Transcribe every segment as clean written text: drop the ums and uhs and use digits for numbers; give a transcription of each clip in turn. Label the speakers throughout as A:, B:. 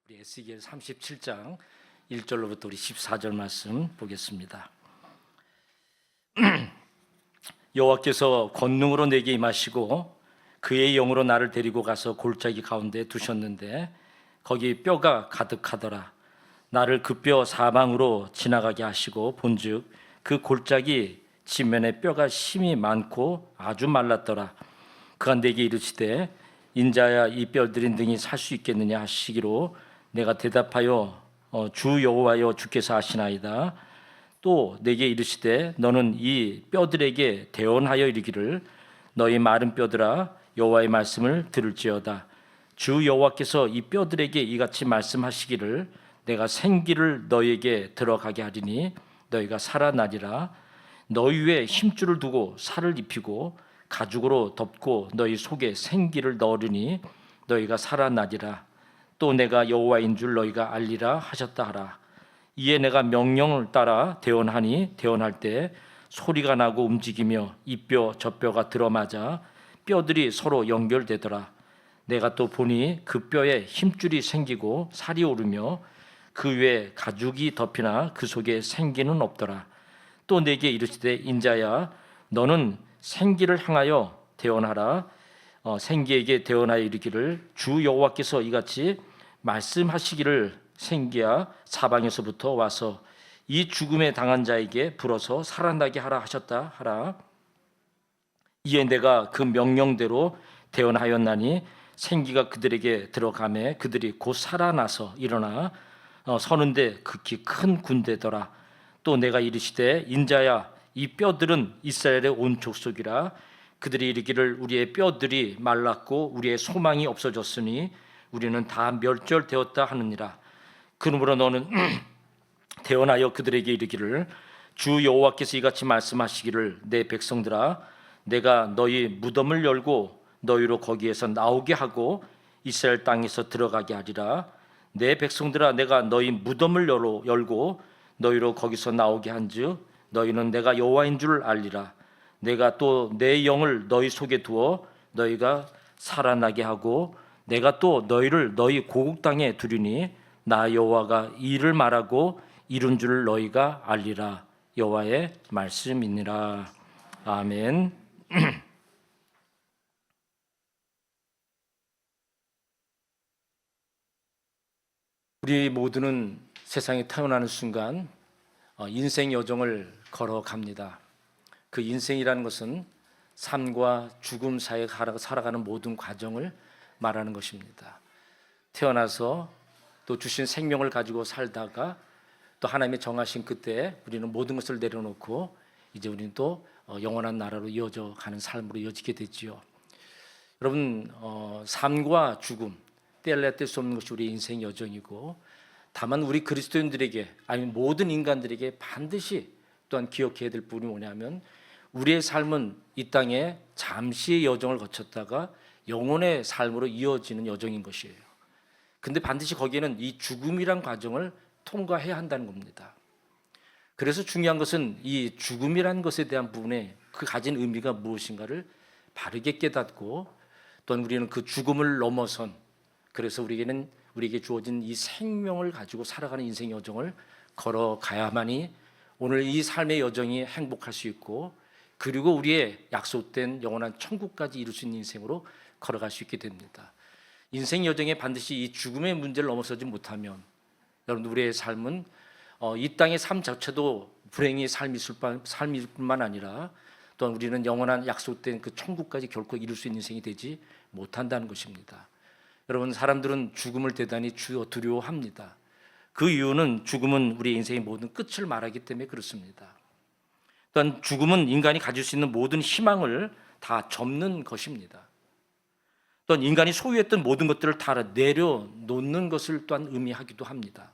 A: 우리 에스겔 37장 1절로부터 우리 14절 말씀 보겠습니다. 여호와께서 권능으로 내게 임하시고 그의 영으로 나를 데리고 가서 골짜기 가운데 두셨는데 거기 뼈가 가득하더라. 나를 그 뼈 사방으로 지나가게 하시고 본즉 그 골짜기 지면에 뼈가 심이 많고 아주 말랐더라. 그가 내게 이르시되 인자야 이 뼈들이 능히 살 수 있겠느냐 하시기로 내가 대답하여 주 여호와여 주께서 하시나이다. 또 내게 이르시되 너는 이 뼈들에게 대언하여 이르기를 너희 마른 뼈들아 여호와의 말씀을 들을지어다. 주 여호와께서 이 뼈들에게 이같이 말씀하시기를 내가 생기를 너희에게 들어가게 하리니 너희가 살아나리라. 너희 위에 힘줄을 두고 살을 입히고 가죽으로 덮고 너희 속에 생기를 넣으리니 너희가 살아나리라. 또 내가 여호와인 줄 너희가 알리라 하셨다 하라. 이에 내가 명령을 따라 대언하니 대언할 때 소리가 나고 움직이며 이 뼈 저 뼈가 들어맞아 뼈들이 서로 연결되더라. 내가 또 보니 그 뼈에 힘줄이 생기고 살이 오르며 그 위에 가죽이 덮이나 그 속에 생기는 없더라. 또 내게 이르시되 인자야 너는 생기를 향하여 대언하라. 생기에게 대언하여 이르기를 주 여호와께서 이같이 말씀하시기를 생기야 사방에서부터 와서 이 죽음에 당한 자에게 불어서 살아나게 하라 하셨다 하라. 이에 내가 그 명령대로 대언하였나니 생기가 그들에게 들어가매 그들이 곧 살아나서 일어나 서는데 극히 큰 군대더라. 또 내가 이르시되 인자야 이 뼈들은 이스라엘의 온 족속이라. 그들이 이르기를 우리의 뼈들이 말랐고 우리의 소망이 없어졌으니 우리는 다 멸절되었다 하느니라. 그러므로 너는 대언하여 그들에게 이르기를 주 여호와께서 이같이 말씀하시기를 내 백성들아 내가 너희 무덤을 열고 너희로 거기에서 나오게 하고 이스라엘 땅에서 들어가게 하리라. 내 백성들아 내가 너희 무덤을 열고 너희로 거기서 나오게 한즉 너희는 내가 여호와인 줄 알리라. 내가 또 내 영을 너희 속에 두어 너희가 살아나게 하고 내가 또 너희를 너희 고국 땅에 두리니 나 여호와가 이 일을 말하고 이룬 줄 너희가 알리라. 여호와의 말씀이니라. 아멘. 우리 모두는 세상에 태어나는 순간 인생 여정을 걸어갑니다. 그 인생이라는 것은 삶과 죽음 사이에 살아가는 모든 과정을 말하는 것입니다. 태어나서 또 주신 생명을 가지고 살다가 또 하나님의 정하신 그때 우리는 모든 것을 내려놓고 이제 우리는 또 영원한 나라로 이어져 가는 삶으로 이어지게 되지요. 여러분 삶과 죽음 뗄래야 뗄 수 없는 것이 우리 인생 여정이고 다만 우리 그리스도인들에게 아니면 모든 인간들에게 반드시 또한 기억해야 될 부분이 뭐냐면 우리의 삶은 이 땅에 잠시의 여정을 거쳤다가 영혼의 삶으로 이어지는 여정인 것이에요. 근데 반드시 거기에는 이 죽음이란 과정을 통과해야 한다는 겁니다. 그래서 중요한 것은 이 죽음이란 것에 대한 부분에 그 가진 의미가 무엇인가를 바르게 깨닫고 또한 우리는 그 죽음을 넘어선 그래서 우리에게 주어진 이 생명을 가지고 살아가는 인생 여정을 걸어가야만이 오늘 이 삶의 여정이 행복할 수 있고 그리고 우리의 약속된 영원한 천국까지 이룰 수 있는 인생으로 걸어갈 수 있게 됩니다. 인생 여정에 반드시 이 죽음의 문제를 넘어서지 못하면 여러분 우리의 삶은 이 땅의 삶 자체도 불행의 삶일 뿐만 아니라 또한 우리는 영원한 약속된 그 천국까지 결코 이룰 수 있는 인생이 되지 못한다는 것입니다. 여러분 사람들은 죽음을 대단히 두려워합니다. 그 이유는 죽음은 우리 인생의 모든 끝을 말하기 때문에 그렇습니다. 또한 죽음은 인간이 가질 수 있는 모든 희망을 다 접는 것입니다. 또한 인간이 소유했던 모든 것들을 다 내려놓는 것을 또한 의미하기도 합니다.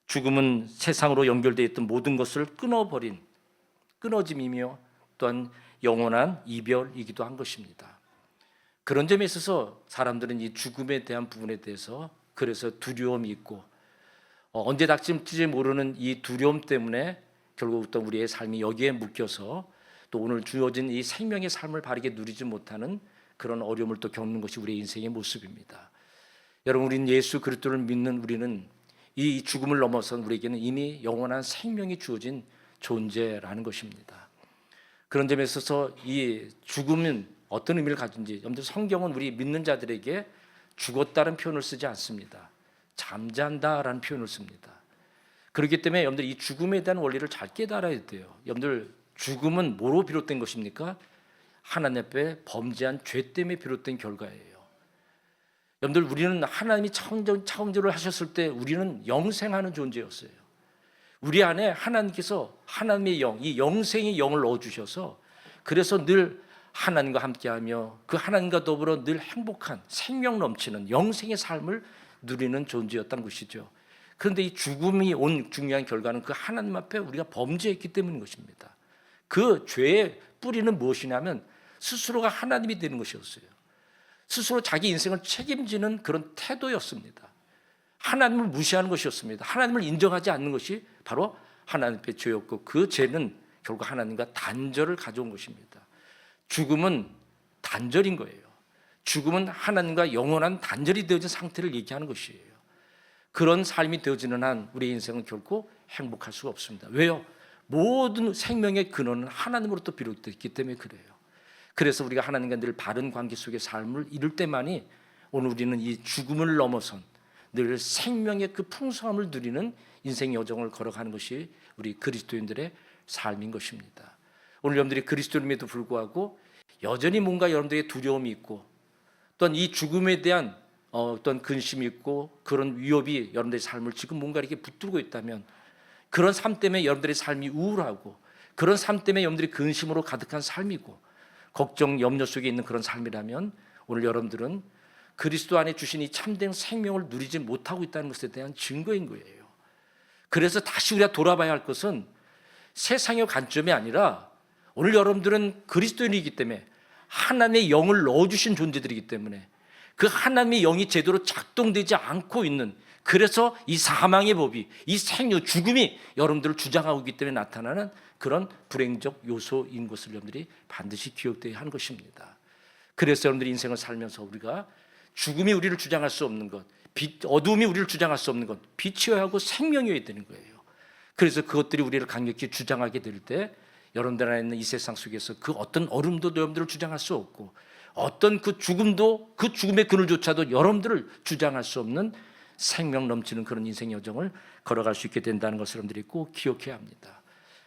A: 죽음은 세상으로 연결되어 있던 모든 것을 끊어버린 끊어짐이며 또한 영원한 이별이기도 한 것입니다. 그런 점에 있어서 사람들은 이 죽음에 대한 부분에 대해서 그래서 두려움이 있고 언제 닥칠지 모르는 이 두려움 때문에 결국 또 우리의 삶이 여기에 묶여서 또 오늘 주어진 이 생명의 삶을 바르게 누리지 못하는 그런 어려움을 또 겪는 것이 우리의 인생의 모습입니다. 여러분, 우리는 예수 그리스도를 믿는 우리는 이 죽음을 넘어선 우리에게는 이미 영원한 생명이 주어진 존재라는 것입니다. 그런 점에 있어서 이 죽음은 어떤 의미를 가진지, 여러분들 성경은 우리 믿는 자들에게 죽었다는 표현을 쓰지 않습니다. 잠잔다라는 표현을 씁니다. 그렇기 때문에 여러분들 이 죽음에 대한 원리를 잘 깨달아야 돼요. 여러분들 죽음은 뭐로 비롯된 것입니까? 하나님 앞에 범죄한 죄 때문에 비롯된 결과예요. 여러분들, 우리는 하나님이 창조를 하셨을 때 우리는 영생하는 존재였어요. 우리 안에 하나님께서 하나님의 영, 이 영생의 영을 넣어주셔서 그래서 늘 하나님과 함께하며 그 하나님과 더불어 늘 행복한 생명 넘치는 영생의 삶을 누리는 존재였다는 것이죠. 그런데 이 죽음이 온 중요한 결과는 그 하나님 앞에 우리가 범죄했기 때문인 것입니다. 그 죄의 뿌리는 무엇이냐면 스스로가 하나님이 되는 것이었어요. 스스로 자기 인생을 책임지는 그런 태도였습니다. 하나님을 무시하는 것이었습니다. 하나님을 인정하지 않는 것이 바로 하나님의 죄였고, 그 죄는 결국 하나님과 단절을 가져온 것입니다. 죽음은 단절인 거예요. 죽음은 하나님과 영원한 단절이 되어진 상태를 얘기하는 것이에요. 그런 삶이 되어지는 한 우리의 인생은 결코 행복할 수가 없습니다. 왜요? 모든 생명의 근원은 하나님으로부터 비롯됐기 때문에 그래요. 그래서 우리가 하나님과 늘 바른 관계 속의 삶을 이룰 때만이 오늘 우리는 이 죽음을 넘어선 늘 생명의 그 풍성함을 누리는 인생 여정을 걸어가는 것이 우리 그리스도인들의 삶인 것입니다. 오늘 여러분들이 그리스도인임에도 불구하고 여전히 뭔가 여러분들의 두려움이 있고 또한 이 죽음에 대한 어떤 근심이 있고 그런 위협이 여러분들의 삶을 지금 뭔가 이렇게 붙들고 있다면, 그런 삶 때문에 여러분들의 삶이 우울하고 그런 삶 때문에 여러분들이 근심으로 가득한 삶이고 걱정, 염려 속에 있는 그런 삶이라면 오늘 여러분들은 그리스도 안에 주신 이 참된 생명을 누리지 못하고 있다는 것에 대한 증거인 거예요. 그래서 다시 우리가 돌아봐야 할 것은 세상의 관점이 아니라 오늘 여러분들은 그리스도인이기 때문에 하나님의 영을 넣어주신 존재들이기 때문에 그 하나님의 영이 제대로 작동되지 않고 있는, 그래서 이 사망의 법이, 이 죽음이 여러분들을 주장하고 있기 때문에 나타나는 그런 불행적 요소인 것을 여러분들이 반드시 기억되어야 하는 것입니다. 그래서 여러분들이 인생을 살면서 우리가 죽음이 우리를 주장할 수 없는 것, 어두움이 우리를 주장할 수 없는 것, 빛이어야 하고 생명이어야 되는 거예요. 그래서 그것들이 우리를 강력히 주장하게 될 때 여러분들 안에 있는 이 세상 속에서 그 어떤 어둠도 여러분들을 주장할 수 없고 어떤 그 죽음도, 그 죽음의 그늘조차도 여러분들을 주장할 수 없는 생명 넘치는 그런 인생 여정을 걸어갈 수 있게 된다는 것을 여러분들이 꼭 기억해야 합니다.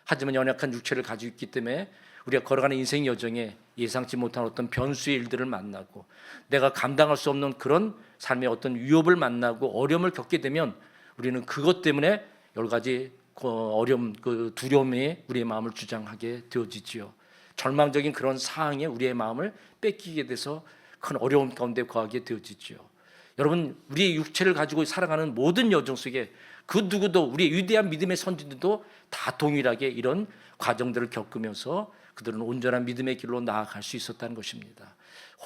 A: 하지만 연약한 육체를 가지고 있기 때문에 우리가 걸어가는 인생 여정에 예상치 못한 어떤 변수의 일들을 만나고 내가 감당할 수 없는 그런 삶의 어떤 위협을 만나고 어려움을 겪게 되면 우리는 그것 때문에 여러 가지 어려움, 그 두려움에 우리의 마음을 주장하게 되어지지요. 절망적인 그런 상황에 우리의 마음을 뺏기게 돼서 큰 어려움 가운데 거하게 되어지지요. 여러분, 우리의 육체를 가지고 살아가는 모든 여정 속에 그 누구도, 우리의 위대한 믿음의 선진들도 다 동일하게 이런 과정들을 겪으면서 그들은 온전한 믿음의 길로 나아갈 수 있었다는 것입니다.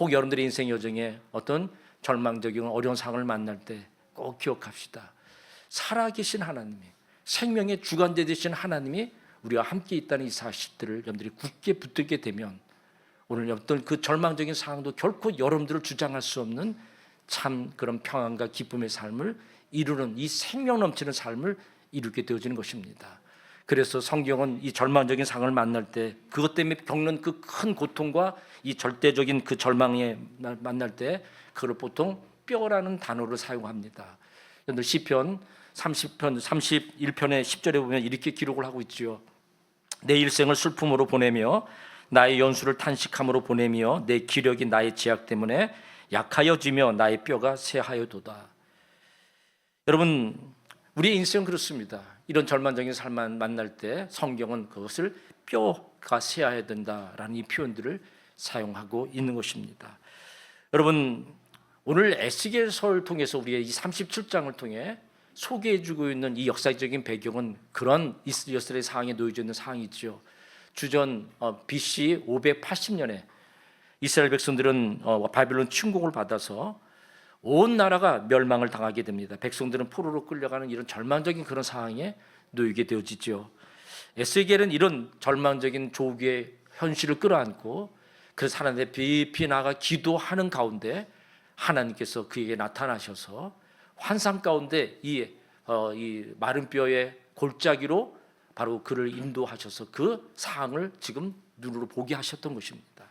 A: 혹 여러분들의 인생 여정에 어떤 절망적인 어려운 상황을 만날 때 꼭 기억합시다. 살아계신 하나님이, 생명의 주관자 되신 하나님이 우리와 함께 있다는 이 사실들을 여러분들이 굳게 붙들게 되면 오늘 어떤 그 절망적인 상황도 결코 여러분들을 주장할 수 없는 참 그런 평안과 기쁨의 삶을 이루는, 이 생명 넘치는 삶을 이루게 되어지는 것입니다. 그래서 성경은 이 절망적인 상황을 만날 때, 그것 때문에 겪는 그 큰 고통과 이 절대적인 그 절망에 만날 때 그걸 보통 뼈라는 단어를 사용합니다. 여러분들 시편 30편 31편의 10절에 보면 이렇게 기록을 하고 있지요. 내 일생을 슬픔으로 보내며 나의 연수를 탄식함으로 보내며 내 기력이 나의 제약 때문에 약하여지며 나의 뼈가 쇠하여도다. 여러분, 우리의 인생은 그렇습니다. 이런 절망적인 삶을 만날 때 성경은 그것을 뼈가 쇠하여야 된다라는 이 표현들을 사용하고 있는 것입니다. 여러분, 오늘 에스겔서를 통해서 우리의 이 37장을 통해 소개해주고 있는 이 역사적인 배경은 그런 이스라엘의 상황에 놓여져 있는 상황이지요. 주전 BC 580년에 이스라엘 백성들은 바빌론 침공을 받아서 온 나라가 멸망을 당하게 됩니다. 백성들은 포로로 끌려가는 이런 절망적인 그런 상황에 놓이게 되어지죠. 에스겔은 이런 절망적인 조국의 현실을 끌어안고 그래서 하나님께 비나가 기도하는 가운데 하나님께서 그에게 나타나셔서 환상 가운데 이 마른 뼈의 골짜기로 바로 그를 인도하셔서 그 상황을 지금 눈으로 보게 하셨던 것입니다.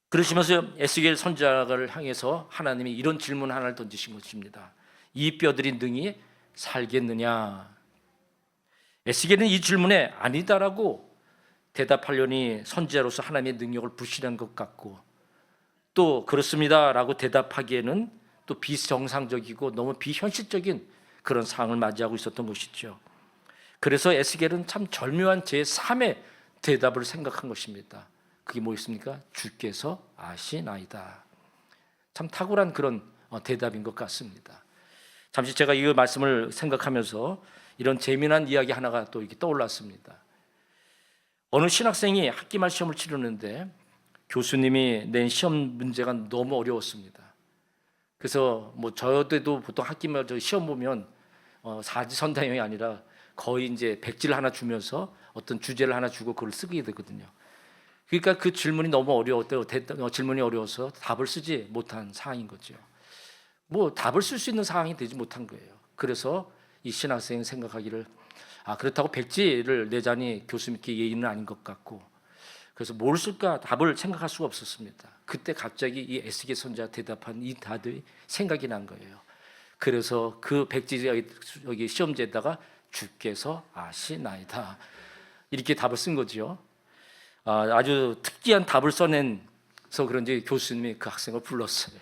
A: 그러시면서 에스겔 선지자를 향해서 하나님이 이런 질문 하나를 던지신 것입니다. 이 뼈들이 능히 살겠느냐? 에스겔은 이 질문에 아니다라고 대답하려니 선지자로서 하나님의 능력을 부실한 것 같고, 또 그렇습니다라고 대답하기에는 또 비정상적이고 너무 비현실적인 그런 상황을 맞이하고 있었던 것이죠. 그래서 에스겔은 참 절묘한 제3의 대답을 생각한 것입니다. 그게 뭐였습니까? 주께서 아시나이다. 참 탁월한 그런 대답인 것 같습니다. 잠시 제가 이 말씀을 생각하면서 이런 재미난 이야기 하나가 또 이렇게 떠올랐습니다. 어느 신학생이 학기말 시험을 치르는데 교수님이 낸 시험 문제가 너무 어려웠습니다. 그래서 저도 보통 학기말 시험 보면 사지선다형이 아니라 거의 이제 백지를 하나 주면서 어떤 주제를 하나 주고 그걸 쓰게 되거든요. 그러니까 그 질문이 너무 질문이 어려워서 답을 쓰지 못한 상황인 거죠. 답을 쓸 수 있는 상황이 되지 못한 거예요. 그래서 이 신학생이 생각하기를 그렇다고 백지를 내자니 교수님께 예의는 아닌 것 같고, 그래서 뭘 쓸까 답을 생각할 수가 없었습니다. 그때 갑자기 이 에스겔 선지자가 대답한 이 답이 생각이 난 거예요. 그래서 그 백지 여기 시험지에다가 주께서 아시나이다 이렇게 답을 쓴 거죠. 아주 특이한 답을 써낸서 그런지 교수님이 그 학생을 불렀어요.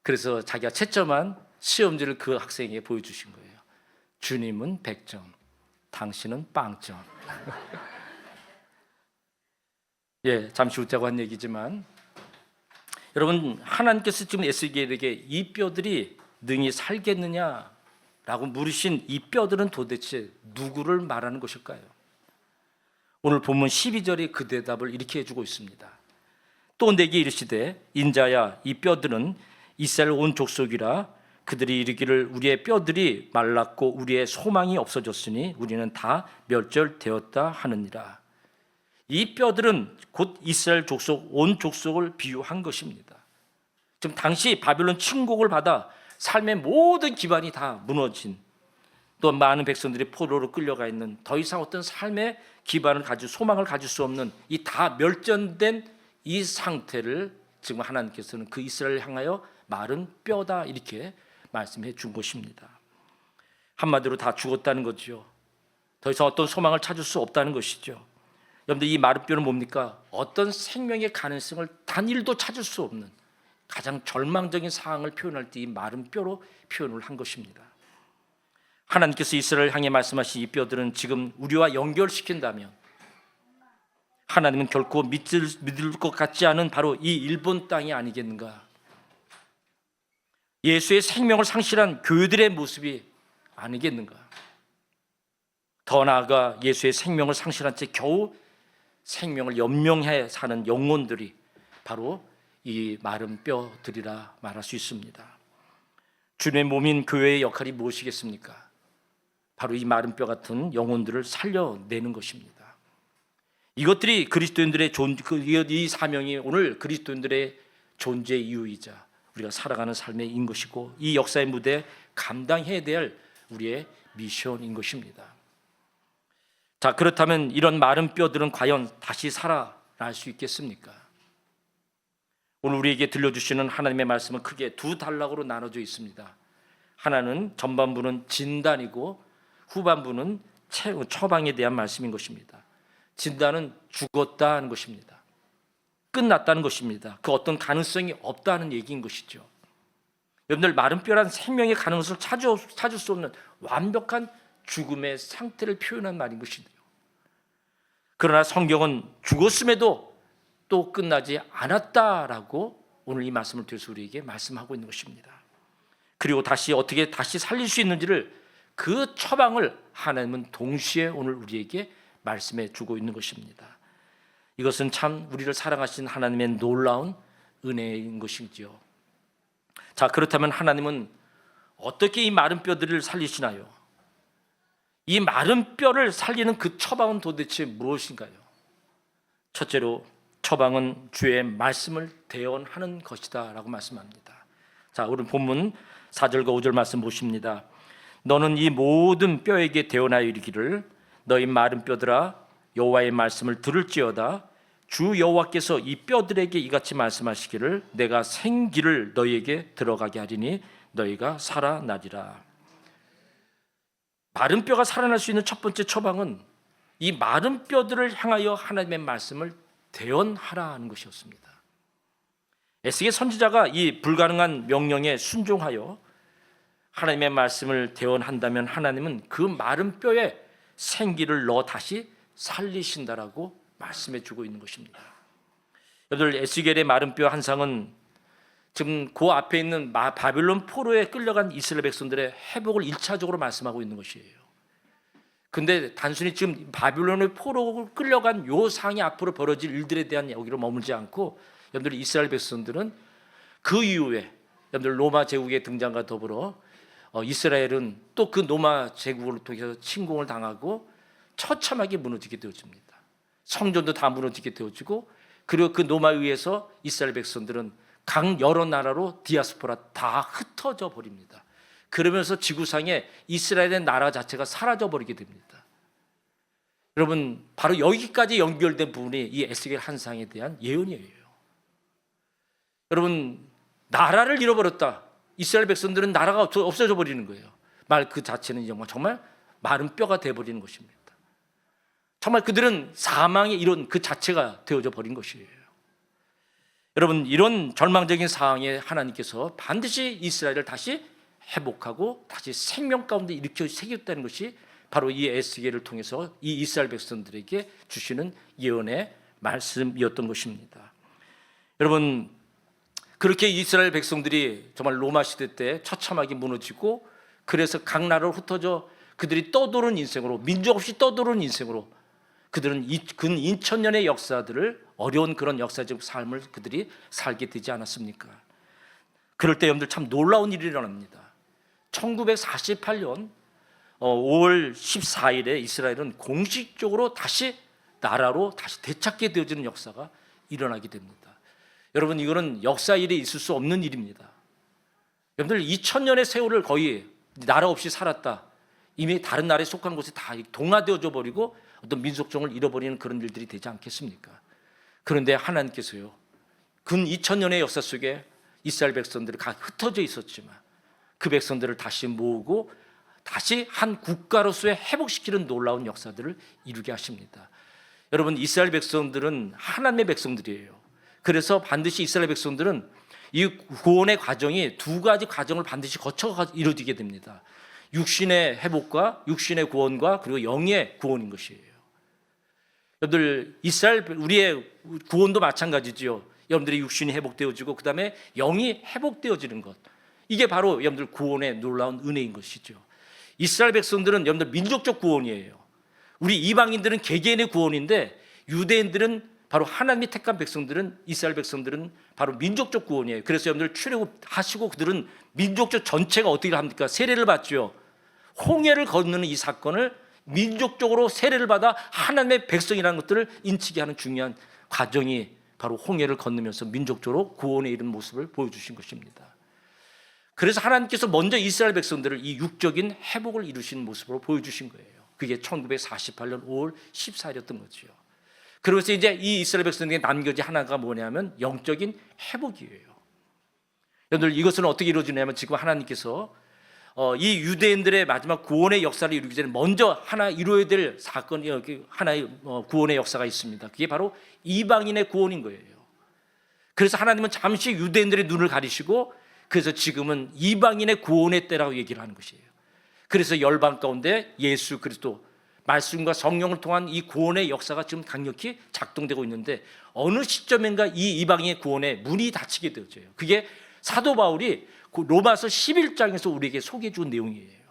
A: 그래서 자기가 채점한 시험지를 그 학생에게 보여주신 거예요. 주님은 100점, 당신은 빵점. 잠시 웃자고 한 얘기지만 여러분, 하나님께서 지금 에스겔에게 이 뼈들이 능히 살겠느냐라고 물으신 이 뼈들은 도대체 누구를 말하는 것일까요? 오늘 본문 12절에 그 대답을 이렇게 해주고 있습니다. 또 내게 이르시되 인자야, 이 뼈들은 이스라엘 온 족속이라. 그들이 이르기를 우리의 뼈들이 말랐고 우리의 소망이 없어졌으니 우리는 다 멸절되었다 하느니라. 이 뼈들은 곧 이스라엘 족속, 온 족속을 비유한 것입니다. 지금 당시 바빌론 침공을 받아 삶의 모든 기반이 다 무너진, 또 많은 백성들이 포로로 끌려가 있는, 더 이상 어떤 삶의 기반을 가지고 소망을 가질 수 없는 이 다 멸전된 이 상태를 지금 하나님께서는 그 이스라엘을 향하여 마른 뼈다 이렇게 말씀해 준 것입니다. 한마디로 다 죽었다는 거죠. 더 이상 어떤 소망을 찾을 수 없다는 것이죠. 여러분들, 이 마른 뼈는 뭡니까? 어떤 생명의 가능성을 단일도 찾을 수 없는 가장 절망적인 상황을 표현할 때 이 마른 뼈로 표현을 한 것입니다. 하나님께서 이스라엘을 향해 말씀하신 이 뼈들은 지금 우리와 연결시킨다면 하나님은 결코 믿을 것 같지 않은 바로 이 일본 땅이 아니겠는가? 예수의 생명을 상실한 교회들의 모습이 아니겠는가? 더 나아가 예수의 생명을 상실한 채 겨우 생명을 연명해 사는 영혼들이 바로 이 마른 뼈들이라 말할 수 있습니다. 주님의 몸인 교회의 역할이 무엇이겠습니까? 바로 이 마른 뼈 같은 영혼들을 살려내는 것입니다. 이것들이 그리스도인들의 이 사명이 오늘 그리스도인들의 존재 이유이자 우리가 살아가는 삶의 인 것이고, 이 역사의 무대에 감당해야 될 우리의 미션인 것입니다. 자, 그렇다면 이런 마른 뼈들은 과연 다시 살아날 수 있겠습니까? 오늘 우리에게 들려주시는 하나님의 말씀은 크게 두 단락으로 나눠져 있습니다. 하나는 전반부는 진단이고 후반부는 처방에 대한 말씀인 것입니다. 진단은 죽었다는 것입니다. 끝났다는 것입니다. 그 어떤 가능성이 없다는 얘기인 것이죠. 여러분들, 마른 뼈란 생명의 가능성을 찾을 수 없는 완벽한 죽음의 상태를 표현한 말인 것이죠. 그러나 성경은 죽었음에도 또 끝나지 않았다라고 오늘 이 말씀을 통해서 우리에게 말씀하고 있는 것입니다. 그리고 어떻게 다시 살릴 수 있는지를, 그 처방을 하나님은 동시에 오늘 우리에게 말씀해 주고 있는 것입니다. 이것은 참 우리를 사랑하신 하나님의 놀라운 은혜인 것이지요. 자, 그렇다면 하나님은 어떻게 이 마른 뼈들을 살리시나요? 이 마른 뼈를 살리는 그 처방은 도대체 무엇인가요? 첫째로 처방은 주의 말씀을 대언하는 것이다 라고 말씀합니다. 자, 우리 본문 4절과 5절 말씀 보십니다. 너는 이 모든 뼈에게 대언하여 이르기를 너희 마른 뼈들아 여호와의 말씀을 들을지어다. 주 여호와께서 이 뼈들에게 이같이 말씀하시기를 내가 생기를 너희에게 들어가게 하리니 너희가 살아나리라. 마른 뼈가 살아날 수 있는 첫 번째 처방은 이 마른 뼈들을 향하여 하나님의 말씀을 대언하라 하는 것이었습니다. 에스겔 선지자가 이 불가능한 명령에 순종하여 하나님의 말씀을 대언한다면 하나님은 그 마른 뼈에 생기를 넣어 다시 살리신다라고 말씀해 주고 있는 것입니다. 여러분, 에스겔의 마른 뼈 한 상은 지금 그 앞에 있는 바빌론 포로에 끌려간 이스라엘 백성들의 회복을 1차적으로 말씀하고 있는 것이에요. 근데 단순히 지금 바빌론의 포로로 끌려간 요 상이 앞으로 벌어질 일들에 대한 여기로 머물지 않고, 여러분들 이스라엘 백성들은 그 이후에 여러분들 로마 제국의 등장과 더불어 이스라엘은 또 그 로마 제국을 통해서 침공을 당하고 처참하게 무너지게 되어집니다. 성전도 다 무너지게 되어지고, 그리고 그 로마에 의해서 이스라엘 백성들은 각 여러 나라로 디아스포라 다 흩어져 버립니다. 그러면서 지구상에 이스라엘의 나라 자체가 사라져 버리게 됩니다. 여러분, 바로 여기까지 연결된 부분이 이 에스겔 한 상에 대한 예언이에요. 여러분, 나라를 잃어버렸다. 이스라엘 백성들은 나라가 없어져 버리는 거예요. 말 그 자체는 정말 마른 뼈가 되어버리는 것입니다. 정말 그들은 사망의 이론 그 자체가 되어져 버린 것이에요. 여러분, 이런 절망적인 상황에 하나님께서 반드시 이스라엘을 다시 회복하고 다시 생명 가운데 일으켜 세우겠다는 것이 바로 이 에스겔을 통해서 이 이스라엘 백성들에게 주시는 예언의 말씀이었던 것입니다. 여러분, 그렇게 이스라엘 백성들이 정말 로마 시대 때 처참하게 무너지고, 그래서 각 나라로 흩어져 그들이 떠도는 인생으로, 민족 없이 떠도는 인생으로, 그들은 근 2000년의 역사들을, 어려운 그런 역사적 삶을 그들이 살게 되지 않았습니까? 그럴 때 여러분들 참 놀라운 일이 일어납니다. 1948년 5월 14일에 이스라엘은 공식적으로 다시 나라로 다시 되찾게 되어지는 역사가 일어나게 됩니다. 여러분, 이거는 역사일에 있을 수 없는 일입니다. 여러분들 2000년의 세월을 거의 나라 없이 살았다. 이미 다른 나라에 속한 곳에 다 동화되어져 버리고 어떤 민속성을 잃어버리는 그런 일들이 되지 않겠습니까? 그런데 하나님께서요, 근 2000년의 역사 속에 이스라엘 백성들이 각 흩어져 있었지만 그 백성들을 다시 모으고 다시 한 국가로서의 회복시키는 놀라운 역사들을 이루게 하십니다. 여러분, 이스라엘 백성들은 하나님의 백성들이에요. 그래서 반드시 이스라엘 백성들은 이 구원의 과정이 두 가지 과정을 반드시 거쳐 이루어지게 됩니다. 육신의 회복과 육신의 구원과 그리고 영의 구원인 것이에요. 여러분들, 이스라엘 우리의 구원도 마찬가지지요. 여러분들의 육신이 회복되어지고 그 다음에 영이 회복되어지는 것, 이게 바로 여러분들 구원의 놀라운 은혜인 것이죠. 이스라엘 백성들은 여러분들 민족적 구원이에요. 우리 이방인들은 개개인의 구원인데, 유대인들은 바로 하나님이 택한 백성들은, 이스라엘 백성들은 바로 민족적 구원이에요. 그래서 여러분들 출애굽하시고 그들은 민족적 전체가 어떻게 합니까? 세례를 받죠. 홍해를 건너는 이 사건을 민족적으로 세례를 받아 하나님의 백성이라는 것들을 인치게 하는 중요한 과정이 바로 홍해를 건너면서 민족적으로 구원에 이른 모습을 보여주신 것입니다. 그래서 하나님께서 먼저 이스라엘 백성들을 이 육적인 회복을 이루신 모습으로 보여주신 거예요. 그게 1948년 5월 14일이었던 거죠. 그러면서 이제 이 이스라엘 백성에게 남겨진 하나가 뭐냐면 영적인 회복이에요. 여러분들, 이것은 어떻게 이루어지냐면 지금 하나님께서 이 유대인들의 마지막 구원의 역사를 이루기 전에 먼저 하나 이루어야 될 사건이, 하나의 구원의 역사가 있습니다. 그게 바로 이방인의 구원인 거예요. 그래서 하나님은 잠시 유대인들의 눈을 가리시고, 그래서 지금은 이방인의 구원의 때라고 얘기를 하는 것이에요. 그래서 열방 가운데 예수 그리스도 말씀과 성령을 통한 이 구원의 역사가 지금 강력히 작동되고 있는데, 어느 시점인가 이 이방인의 구원에 문이 닫히게 되어져요. 그게 사도 바울이 로마서 11장에서 우리에게 소개해 준 내용이에요.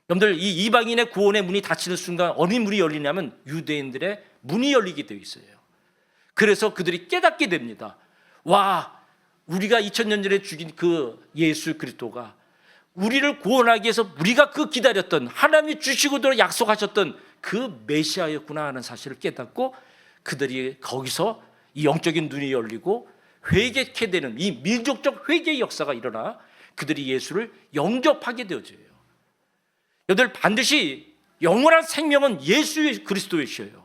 A: 여러분들, 이 이방인의 구원의 문이 닫히는 순간 어느 문이 열리냐면 유대인들의 문이 열리게 되어 있어요. 그래서 그들이 깨닫게 됩니다. 와, 우리가 2000년 전에 죽인 그 예수 그리스도가 우리를 구원하기 위해서 우리가 그 기다렸던, 하나님이 주시고도 약속하셨던 그 메시아였구나 하는 사실을 깨닫고, 그들이 거기서 이 영적인 눈이 열리고 회개케 되는 이 민족적 회개의 역사가 일어나 그들이 예수를 영접하게 되어져요. 여러분들 반드시 영원한 생명은 예수 그리스도이셔요.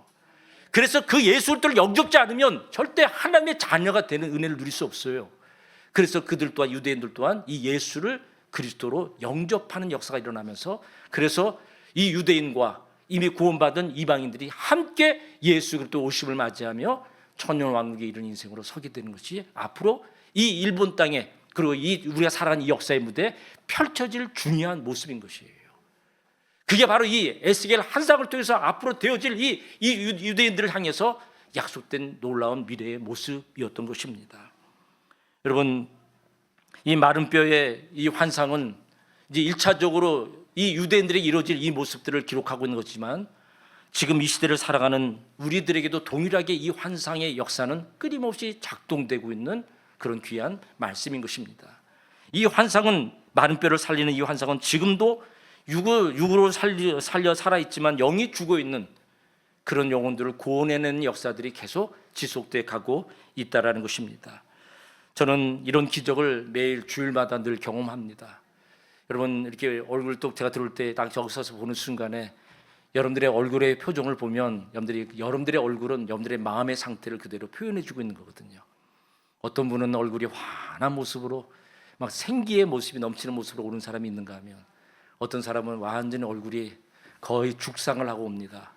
A: 그래서 그 예수를 영접지 않으면 절대 하나님의 자녀가 되는 은혜를 누릴 수 없어요. 그래서 그들 또한 유대인들 또한 이 예수를 그리스도로 영접하는 역사가 일어나면서 그래서 이 유대인과 이미 구원받은 이방인들이 함께 예수 그리스도 오심을 맞이하며 천년왕국에 이른 인생으로 서게 되는 것이 앞으로 이 일본 땅에 그리고 이 우리가 살아가는 이 역사의 무대에 펼쳐질 중요한 모습인 것이에요. 그게 바로 이 에스겔 한 장을 통해서 앞으로 되어질 이 유대인들을 향해서 약속된 놀라운 미래의 모습이었던 것입니다. 여러분, 이 마른 뼈의 이 환상은 이제 1차적으로 이 유대인들에게 이루어질 이 모습들을 기록하고 있는 것이지만 지금 이 시대를 살아가는 우리들에게도 동일하게 이 환상의 역사는 끊임없이 작동되고 있는 그런 귀한 말씀인 것입니다. 이 환상은 마른 뼈를 살리는 이 환상은 지금도 육으로 살려 살아있지만 영이 죽어있는 그런 영혼들을 구원해내는 역사들이 계속 지속돼 가고 있다는 것입니다. 저는 이런 기적을 매일 주일마다 늘 경험합니다. 여러분 이렇게 얼굴 또 제가 들어올 때 딱 저기 서서 보는 순간에 여러분들의 얼굴의 표정을 보면 여러분들의 얼굴은 여러분들의 마음의 상태를 그대로 표현해주고 있는 거거든요. 어떤 분은 얼굴이 환한 모습으로 막 생기의 모습이 넘치는 모습으로 오는 사람이 있는가 하면 어떤 사람은 완전히 얼굴이 거의 죽상을 하고 옵니다.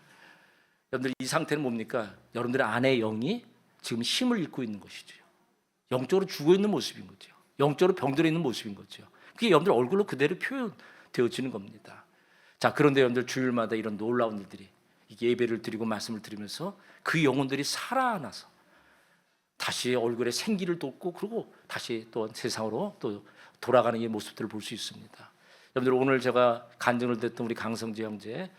A: 여러분들 이 상태는 뭡니까? 여러분들의 안의 영이 지금 힘을 잃고 있는 것이죠. 영적으로 죽어 있는 모습인 거죠. 영적으로 병들어 있는 모습인 거죠. 그게 여러분들 얼굴로 그대로 표현되어지는 겁니다. 자, 그런데 여러분들 주일마다 이런 놀라운 일들이 예배를 드리고 말씀을 드리면서 그 영혼들이 살아나서 다시 얼굴에 생기를 돋고 그리고 다시 또 세상으로 또 돌아가는 이 모습들을 볼 수 있습니다. 여러분들 오늘 제가 간증을 듣던 우리 강성재 형제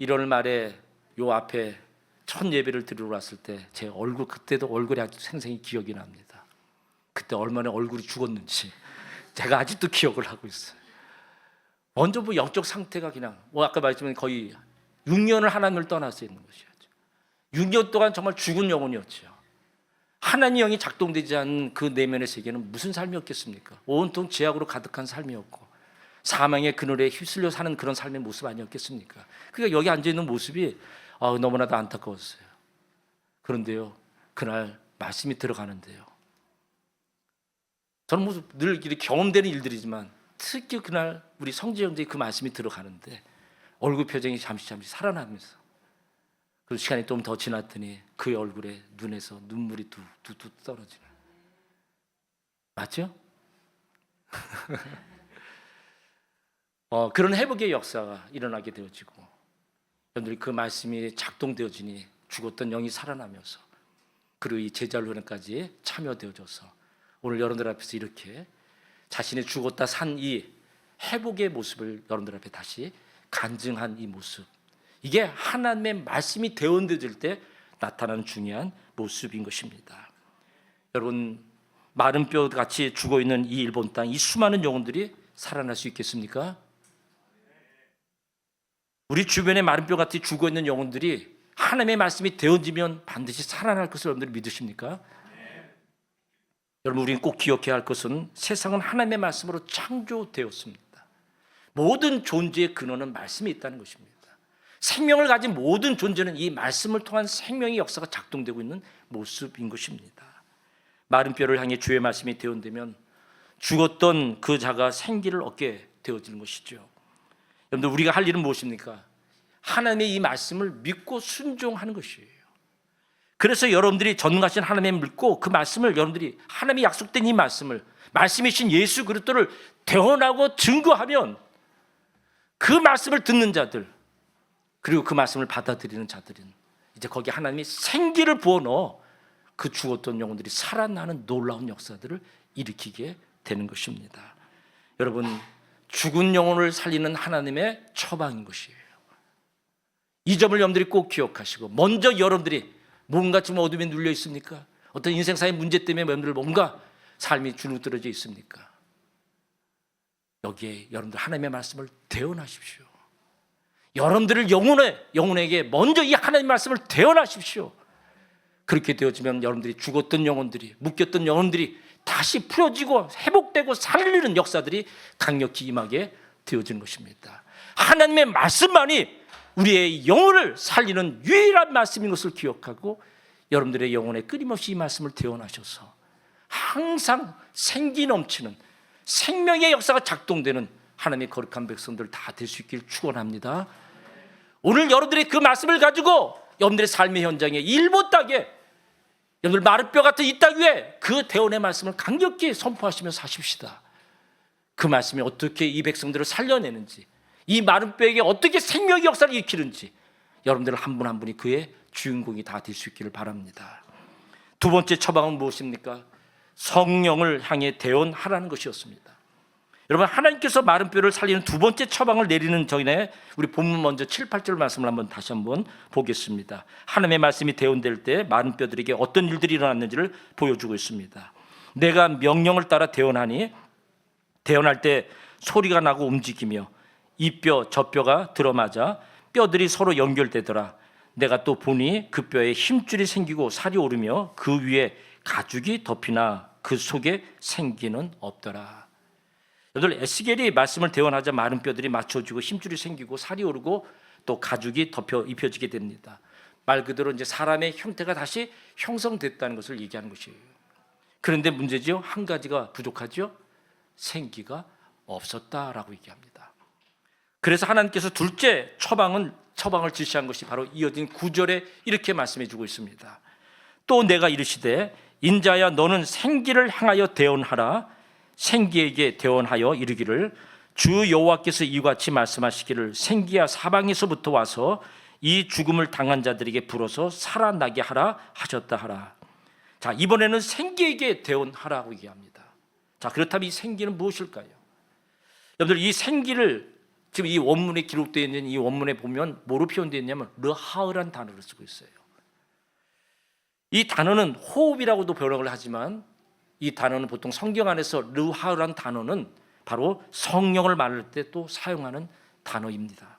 A: 1월 말에 요 앞에 첫 예배를 드리러 왔을 때 제 얼굴 그때도 얼굴이 아주 생생히 기억이 납니다. 그때 얼마나 얼굴이 죽었는지 제가 아직도 기억을 하고 있어요. 먼저 뭐 영적 상태가 그냥 아까 말했지만 거의 6년을 하나님을 떠나서 있는 것이었죠. 6년 동안 정말 죽은 영혼이었죠. 하나님의 영이 작동되지 않는 그 내면의 세계는 무슨 삶이었겠습니까? 온통 죄악으로 가득한 삶이었고 사망의 그늘에 휩쓸려 사는 그런 삶의 모습 아니었겠습니까? 그러니까 여기 앉아있는 모습이 너무나도 안타까웠어요. 그런데요, 그날 말씀이 들어가는데요, 저는 늘 이렇게 경험되는 일들이지만 특히 그날 우리 성재 형제의 그 말씀이 들어가는데 얼굴 표정이 잠시 살아나면서 그 시간이 좀 더 지났더니 그의 얼굴에 눈에서 눈물이 뚝뚝 떨어지는, 맞죠? 그런 회복의 역사가 일어나게 되어지고 여러분들이 그 말씀이 작동되어지니 죽었던 영이 살아나면서 그리고 이 제자훈련까지 참여되어져서 오늘 여러분들 앞에서 이렇게 자신의 죽었다 산 이 회복의 모습을 여러분들 앞에 다시 간증한 이 모습, 이게 하나님의 말씀이 대언되어질 때 나타나는 중요한 모습인 것입니다. 여러분, 마른 뼈같이 죽어있는 이 일본 땅, 이 수많은 영혼들이 살아날 수 있겠습니까? 우리 주변에 마른 뼈같이 죽어있는 영혼들이 하나님의 말씀이 되어지면 반드시 살아날 것을 여러분들이 믿으십니까? 여러분, 우리는 꼭 기억해야 할 것은 세상은 하나님의 말씀으로 창조되었습니다. 모든 존재의 근원은 말씀이 있다는 것입니다. 생명을 가진 모든 존재는 이 말씀을 통한 생명의 역사가 작동되고 있는 모습인 것입니다. 마른 뼈를 향해 주의 말씀이 대언되면 죽었던 그 자가 생기를 얻게 되어지는 것이죠. 여러분들, 우리가 할 일은 무엇입니까? 하나님의 이 말씀을 믿고 순종하는 것이에요. 그래서 여러분들이 전능하신 하나님을 믿고 그 말씀을 여러분들이 하나님이 약속된 이 말씀이신 예수 그리스도를 대언하고 증거하면 그 말씀을 듣는 자들 그리고 그 말씀을 받아들이는 자들은 이제 거기 하나님이 생기를 부어넣어 그 죽었던 영혼들이 살아나는 놀라운 역사들을 일으키게 되는 것입니다. 여러분, 죽은 영혼을 살리는 하나님의 처방인 것이에요. 이 점을 여러분들이 꼭 기억하시고, 먼저 여러분들이 뭔가 지금 어둠에 눌려 있습니까? 어떤 인생사의 문제 때문에 여러분들 뭔가 삶이 주눅들어져 있습니까? 여기에 여러분들 하나님의 말씀을 대언하십시오. 여러분들을 영혼에게 먼저 이 하나님의 말씀을 대언하십시오. 그렇게 되어지면 여러분들이 죽었던 영혼들이, 묶였던 영혼들이 다시 풀어지고 회복되고 살리는 역사들이 강력히 임하게 되어지는 것입니다. 하나님의 말씀만이 우리의 영혼을 살리는 유일한 말씀인 것을 기억하고 여러분들의 영혼에 끊임없이 이 말씀을 대원하셔서 항상 생기 넘치는 생명의 역사가 작동되는 하나님의 거룩한 백성들 다 될 수 있길 축원합니다. 오늘 여러분들이 그 말씀을 가지고 여러분들의 삶의 현장에 일못 땅에 여러분들 마른 뼈 같은 이 땅 위에 그 대원의 말씀을 강력히 선포하시며 사십시다. 그 말씀이 어떻게 이 백성들을 살려내는지, 이 마른 뼈에게 어떻게 생명의 역사를 일으키는지 여러분들 한 분 한 분이 그의 주인공이 다 될 수 있기를 바랍니다. 두 번째 처방은 무엇입니까? 성령을 향해 대언하라는 것이었습니다. 여러분, 하나님께서 마른 뼈를 살리는 두 번째 처방을 내리는 전에 우리 본문 먼저 7, 8절 말씀을 다시 한번 보겠습니다. 하나님의 말씀이 대언될 때 마른 뼈들에게 어떤 일들이 일어났는지를 보여주고 있습니다. 내가 명령을 따라 대언하니 대언할 때 소리가 나고 움직이며 이 뼈 저 뼈가 들어맞아 뼈들이 서로 연결되더라. 내가 또 보니 그 뼈에 힘줄이 생기고 살이 오르며 그 위에 가죽이 덮이나 그 속에 생기는 없더라. 여러분, 에스겔이 말씀을 대언하자 마른 뼈들이 맞춰지고 힘줄이 생기고 살이 오르고 또 가죽이 입혀지게 됩니다. 말 그대로 이제 사람의 형태가 다시 형성됐다는 것을 얘기하는 것이에요. 그런데 문제죠, 한 가지가 부족하죠. 생기가 없었다라고 얘기합니다. 그래서 하나님께서 둘째 처방을 지시한 것이 바로 이어진 9절에 이렇게 말씀해 주고 있습니다. 또 내가 이르시되 인자야 너는 생기를 향하여 대언하라. 생기에게 대언하여 이르기를 주 여호와께서 이같이 말씀하시기를 생기야 사방에서부터 와서 이 죽음을 당한 자들에게 불어서 살아나게 하라 하셨다 하라. 자, 이번에는 생기에게 대언하라고 얘기합니다. 자, 그렇다면 이 생기는 무엇일까요? 여러분들, 이 생기를 지금 이 원문에 기록되어 있는 이 원문에 보면 뭐로 표현되어 있냐면 르하으란 단어를 쓰고 있어요. 이 단어는 호흡이라고도 번역을 하지만 이 단어는 보통 성경 안에서 르하으란 단어는 바로 성령을 말할 때 또 사용하는 단어입니다.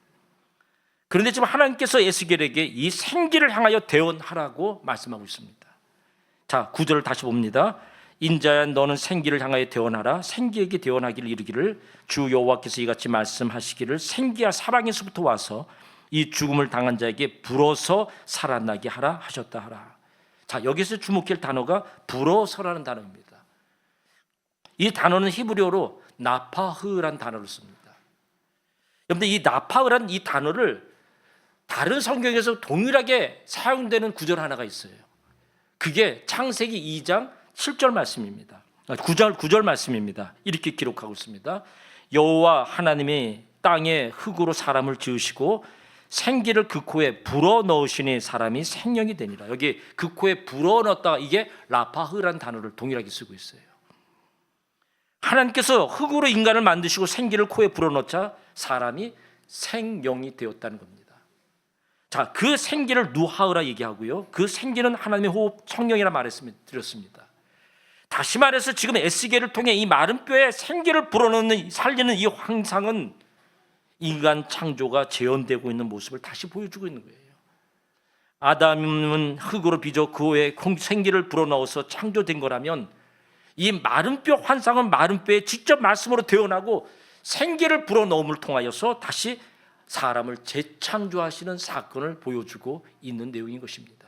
A: 그런데 지금 하나님께서 에스겔에게 이 생기를 향하여 대언하라고 말씀하고 있습니다. 자, 9절을 다시 봅니다. 인자야 너는 생기를 향하여 대언하라. 생기에게 대언하기를 이르기를 주 여호와께서 이같이 말씀하시기를 생기야 사방에서부터 와서 이 죽음을 당한 자에게 불어서 살아나게 하라 하셨다 하라. 자, 여기서 주목할 단어가 불어서라는 단어입니다. 이 단어는 히브리어로 나파흐라는 단어를 씁니다. 여러분들, 이 나파흐라는 이 단어를 다른 성경에서 동일하게 사용되는 구절 하나가 있어요. 그게 창세기 2장 7절 말씀입니다. 9절 말씀입니다. 이렇게 기록하고 있습니다. 여호와 하나님이 땅에 흙으로 사람을 지으시고 생기를 그 코에 불어넣으시니 사람이 생명이 되니라. 여기 그 코에 불어넣었다가 이게 라파흐라는 단어를 동일하게 쓰고 있어요. 하나님께서 흙으로 인간을 만드시고 생기를 코에 불어넣자 사람이 생명이 되었다는 겁니다. 자, 그 생기를 누하으라 얘기하고요. 그 생기는 하나님의 호흡 성령이라 드렸습니다. 다시 말해서 지금 에스겔을 통해 이 마른 뼈에 생기를 불어넣는 살리는 이 환상은 인간 창조가 재현되고 있는 모습을 다시 보여주고 있는 거예요. 아담은 흙으로 빚어 그에 생기를 불어넣어서 창조된 거라면 이 마른 뼈 환상은 마른 뼈에 직접 말씀으로 대언하고 생기를 불어넣음을 통하여서 다시 사람을 재창조하시는 사건을 보여주고 있는 내용인 것입니다.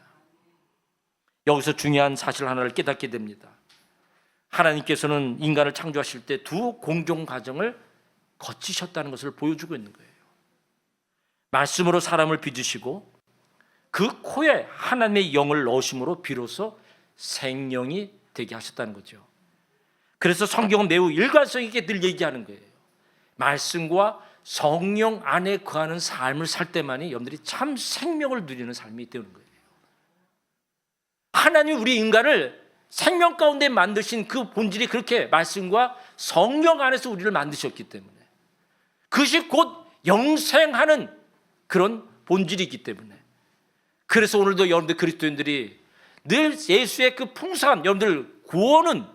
A: 여기서 중요한 사실 하나를 깨닫게 됩니다. 하나님께서는 인간을 창조하실 때 두 공정 과정을 거치셨다는 것을 보여주고 있는 거예요. 말씀으로 사람을 빚으시고 그 코에 하나님의 영을 넣으심으로 비로소 생명이 되게 하셨다는 거죠. 그래서 성경은 매우 일관성 있게 늘 얘기하는 거예요. 말씀과 성령 안에 거하는 삶을 살 때만이 여러분들이 참 생명을 누리는 삶이 되는 거예요. 하나님이 우리 인간을 생명 가운데 만드신 그 본질이 그렇게 말씀과 성령 안에서 우리를 만드셨기 때문에 그것이 곧 영생하는 그런 본질이기 때문에 그래서 오늘도 여러분들 그리스도인들이 늘 예수의 그 풍성한 여러분들 구원은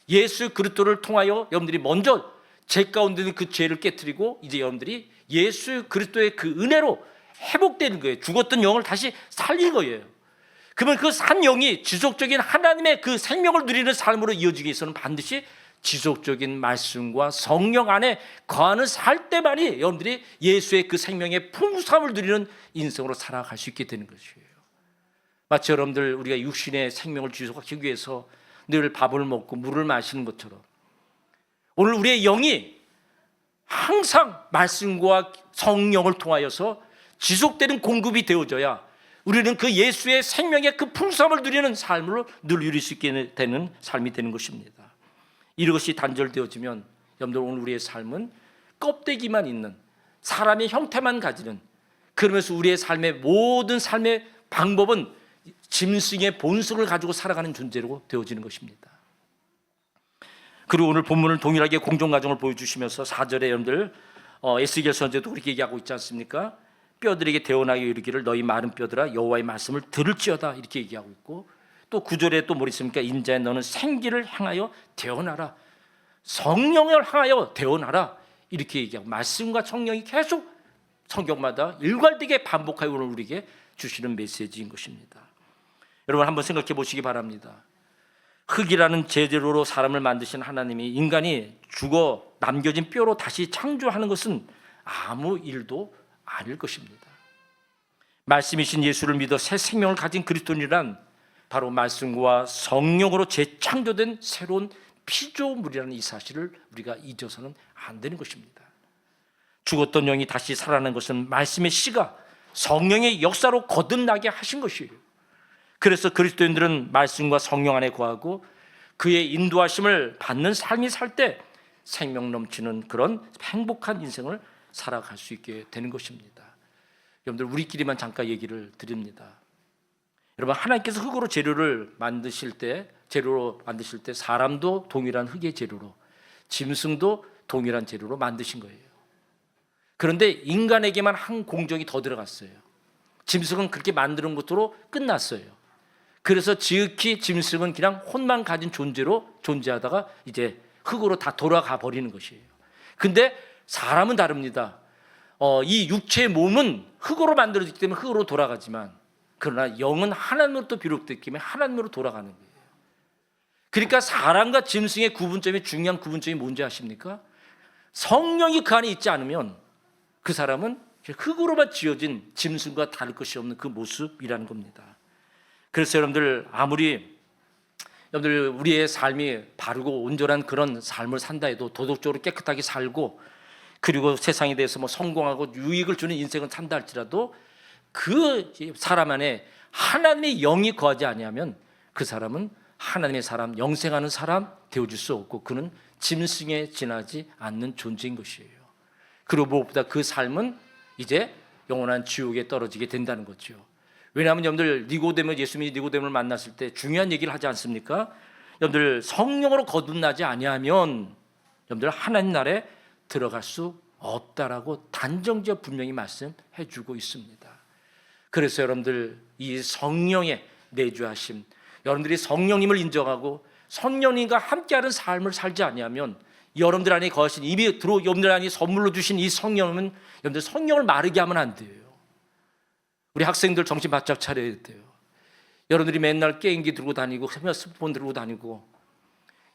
A: 예수 그리스도를 통하여 여러분들이 먼저 죄 가운데 있는 그 죄를 깨트리고 이제 여러분들이 예수 그리스도의 그 은혜로 회복되는 거예요. 죽었던 영을 다시 살린 거예요. 그러면 그 산 영이 지속적인 하나님의 그 생명을 누리는 삶으로 이어지기 위해서는 반드시 지속적인 말씀과 성령 안에 거하는 살 때만이 여러분들이 예수의 그 생명의 풍성함을 누리는 인생으로 살아갈 수 있게 되는 것이에요. 마치 여러분들 우리가 육신의 생명을 지속하기 위해서 늘 밥을 먹고 물을 마시는 것처럼 오늘 우리의 영이 항상 말씀과 성령을 통하여서 지속되는 공급이 되어져야 우리는 그 예수의 생명의 그 풍성함을 누리는 삶으로 늘 누릴 수 있게 되는 삶이 되는 것입니다. 이것이 단절되어지면 여러분들 오늘 우리의 삶은 껍데기만 있는 사람의 형태만 가지는, 그러면서 우리의 삶의 모든 삶의 방법은 짐승의 본성을 가지고 살아가는 존재로 되어지는 것입니다. 그리고 오늘 본문을 동일하게 공존과정을 보여주시면서 4절에 여러분들 에스겔 선지자도 그렇게 얘기하고 있지 않습니까? 뼈들에게 대언하여 이르기를 너희 마른 뼈들아 여호와의 말씀을 들을지어다 이렇게 얘기하고 있고, 또 9절에 또 뭐 있습니까? 인자야 너는 생기를 향하여 대언하라, 성령을 향하여 대언하라 이렇게 얘기하고, 말씀과 성령이 계속 성경마다 일괄되게 반복하여 오늘 우리에게 주시는 메시지인 것입니다. 여러분 한번 생각해 보시기 바랍니다. 흙이라는 재료로 사람을 만드신 하나님이 인간이 죽어 남겨진 뼈로 다시 창조하는 것은 아무 일도 아닐 것입니다. 말씀이신 예수를 믿어 새 생명을 가진 그리스도인이란 바로 말씀과 성령으로 재창조된 새로운 피조물이라는 이 사실을 우리가 잊어서는 안 되는 것입니다. 죽었던 영이 다시 살아나는 것은 말씀의 씨가 성령의 역사로 거듭나게 하신 것이에요. 그래서 그리스도인들은 말씀과 성령 안에 거하고 그의 인도하심을 받는 삶이 살 때 생명 넘치는 그런 행복한 인생을 살아갈 수 있게 되는 것입니다. 여러분들 우리끼리만 잠깐 얘기를 드립니다. 여러분 하나님께서 흙으로 재료로 만드실 때 사람도 동일한 흙의 재료로, 짐승도 동일한 재료로 만드신 거예요. 그런데 인간에게만 한 공정이 더 들어갔어요. 짐승은 그렇게 만드는 것으로 끝났어요. 그래서 지극히 짐승은 그냥 혼만 가진 존재로 존재하다가 이제 흙으로 다 돌아가 버리는 것이에요. 근데 사람은 다릅니다. 이 육체의 몸은 흙으로 만들어졌기 때문에 흙으로 돌아가지만, 그러나 영은 하나님으로부터 비롯됐기 때문에 하나님으로 돌아가는 거예요. 그러니까 사람과 짐승의 구분점이, 중요한 구분점이 뭔지 아십니까? 성령이 그 안에 있지 않으면 그 사람은 흙으로만 지어진 짐승과 다를 것이 없는 그 모습이라는 겁니다. 그래서 여러분들 아무리 여러분들 우리의 삶이 바르고 온전한 그런 삶을 산다 해도, 도덕적으로 깨끗하게 살고 그리고 세상에 대해서 뭐 성공하고 유익을 주는 인생을 산다 할지라도 그 사람 안에 하나님의 영이 거하지 아니하면 그 사람은 하나님의 사람, 영생하는 사람 되어줄 수 없고 그는 짐승에 지나지 않는 존재인 것이에요. 그리고 무엇보다 그 삶은 이제 영원한 지옥에 떨어지게 된다는 거죠. 왜냐하면 여러분들 예수님이 니고데모를 만났을 때 중요한 얘기를 하지 않습니까? 여러분들 성령으로 거듭나지 아니하면 여러분들 하나님 나라에 들어갈 수 없다라고 단정지어 분명히 말씀해 주고 있습니다. 그래서 여러분들 이 성령의 내주하심, 여러분들이 성령님을 인정하고 성령님과 함께하는 삶을 살지 아니하면 여러분들 안에 거하신 여러분들 안에 선물로 주신 이 성령은 여러분들 성령을 마르게 하면 안 돼요. 우리 학생들 정신 바짝 차려야 돼요. 여러분들이 맨날 게임기 들고 다니고 스마트폰 들고 다니고